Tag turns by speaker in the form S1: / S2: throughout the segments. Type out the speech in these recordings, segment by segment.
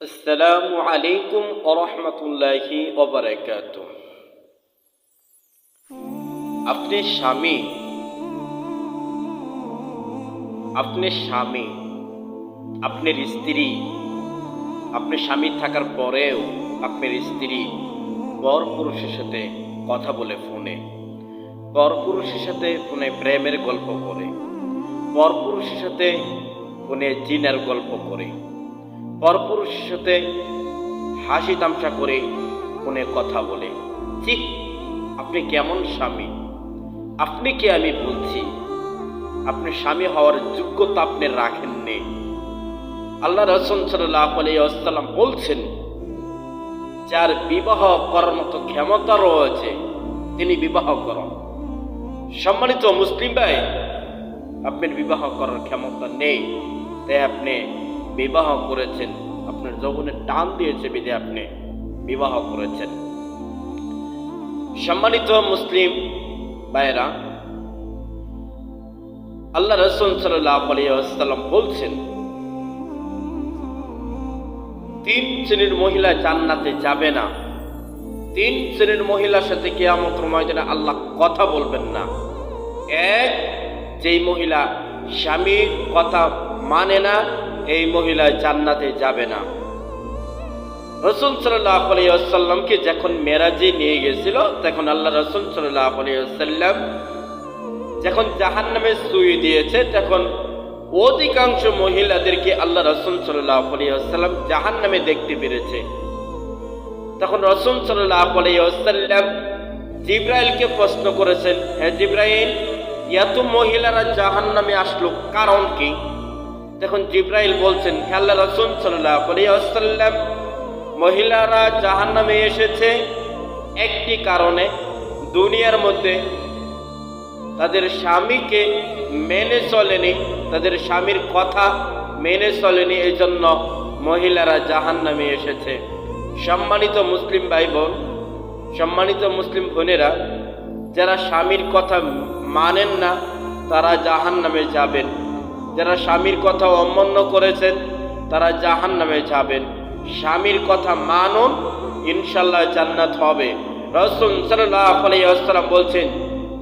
S1: আসসালামু আলাইকুম ওরহমতুল্লাহি ওবারাকাতুহ। আপনি স্বামী আপনার স্ত্রী, আপনি স্বামী থাকার পরেও আপনার স্ত্রী পরপুরুষের সাথে কথা বলে ফোনে, পরপুরুষের সাথে ফোনে প্রেমের গল্প করে, পরপুরুষের সাথে ফোনে জিনার গল্প করে, পরপুরুষের সাথে হাসি তামসা করে ফোনে কথা বলে। ঠিক আপনি কেমন স্বামী? আপনি কে? আমি বলছি আপনি স্বামী হওয়ার যোগ্যতা আপনি রাখেননি। আল্লাহ রাসূল সাল্লাল্লাহু আলাইহি ওয়াসাল্লাম বলছেন, যার বিবাহ করার মতো ক্ষমতা রয়েছে তিনি বিবাহ করুন। সম্মানিত মুসলিম ভাই, আপনার বিবাহ করার ক্ষমতা নেই, তাই আপনি বিবাহ করেছেন, আপনার যৌবনের টান দিয়েছে বিধে আপনি বিবাহ করেছেন। সম্মানিত মুসলিম ভাইরা, আল্লাহ রাসূল সাল্লাল্লাহু আলাইহি ওয়াসাল্লাম বলছেন, তিন শ্রেণীর মহিলা জান্নাতে যাবে না। তিন শ্রেণীর মহিলার সাথে কিয়ামতের ময়দানে আল্লাহ কথা বলবেন না। এক, যেই মহিলা স্বামীর কথা মানে না, এই মহিলা জান্নাতে যাবে না। রাসূল সাল্লাল্লাহু আলাইহি ওয়াসাল্লামকে যখন মেরাজে নিয়ে গেছিল, তখন আল্লাহ রাসূল সাল্লাল্লাহু আলাইহি ওয়াসাল্লাম যখন জাহান্নামে শুইয়ে দিয়েছে, তখন অধিকাংশ মহিলাদেরকে আল্লাহ রাসূল সাল্লাল্লাহু আলাইহি ওয়াসাল্লাম জাহান্নামে দেখতে পেরেছে। তখন রাসূল সাল্লাল্লাহু আলাইহি ওয়াসাল্লাম জিবরাইলকে প্রশ্ন করেছেন, হে জিবরাইল, এত মহিলারা জাহান্নামে আসলো কারণ কি? তখন জিবরাইল বলছেন, হে আল্লাহ রাসূল সাল্লাল্লাহু আলাইহি ওয়াসাল্লাম, মহিলারা জাহান্নামে এসেছে একটি কারণে, দুনিয়ার মধ্যে তাদের স্বামীকে মেনে চলেনি, তাদের স্বামীর কথা মেনে চলেনি, এই জন্য মহিলারা জাহান্নামে এসেছে। সম্মানিত মুসলিম ভাই বোন, সম্মানিত মুসলিম বোনেরা, যারা স্বামীর কথা মানেন না তারা জাহান্নামে যাবেন, যারা স্বামীর কথা অমান্য করেছেন তারা জাহান্নামে যাবেন। স্বামীর কথা মানুন, ইনশাআল্লাহ জান্নাত হবে। রাসূল সাল্লাল্লাহু আলাইহি ওয়াসাল্লাম বলছেন,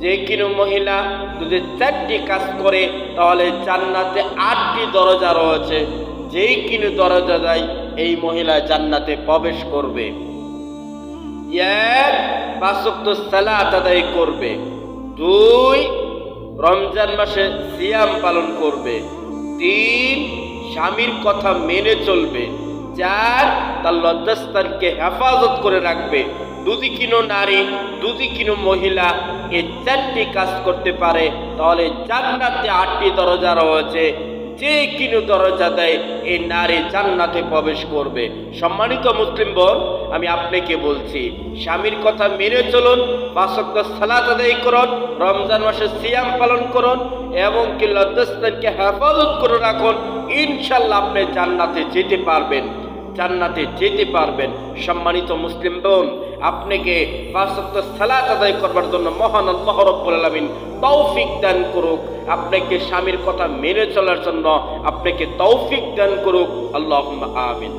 S1: যে কোনো মহিলা যদি 4টি কাজ করে তাহলে জান্নাতে 8টি দরজা রয়েছে, যেই কোনো দরজা দেয় এই মহিলা জান্নাতে প্রবেশ করবে। 1, 5 ওয়াক্ত সালাত আদায় করবে। 2, রমজান মাসে সিয়াম পালন করবে। 3, স্বামীর কথা মেনে চলবে। 4, তার লজ্জাস্থানকে হেফাজত করে রাখবে। যদি কোনো নারী, যদি কোনো মহিলা এই 4টি কাজ করতে পারে তাহলে জান্নাতে 8টি দরজা রয়েছে, যে কোনো দরজা দেয় এই নারী জান্নাতে প্রবেশ করবে। সম্মানিত মুসলিম বোন, আমি আপনাকে বলছি, স্বামীর কথা মেনে চলুন, 5 ওয়াক্ত সালাত আদায় করুন, রমজান মাসে সিয়াম পালন করুন এবং কি লজ্জাস্থানকে হেফাজত করে রাখুন, ইনশাআল্লাহ আপনি জান্নাতে যেতে পারবেন, জান্নাতে যেতে পারবেন। সম্মানিত মুসলিম বোন, আপনাকে 5 ওয়াক্ত সালাত আদায় করবার জন্য মহান আল্লাহ রাব্বুল আলামিন তৌফিক দান করুক, আপনাকে স্বামীর কথা মেনে চলার জন্য আপনাকে তৌফিক দান করুক। আল্লাহুম্মা আমিন।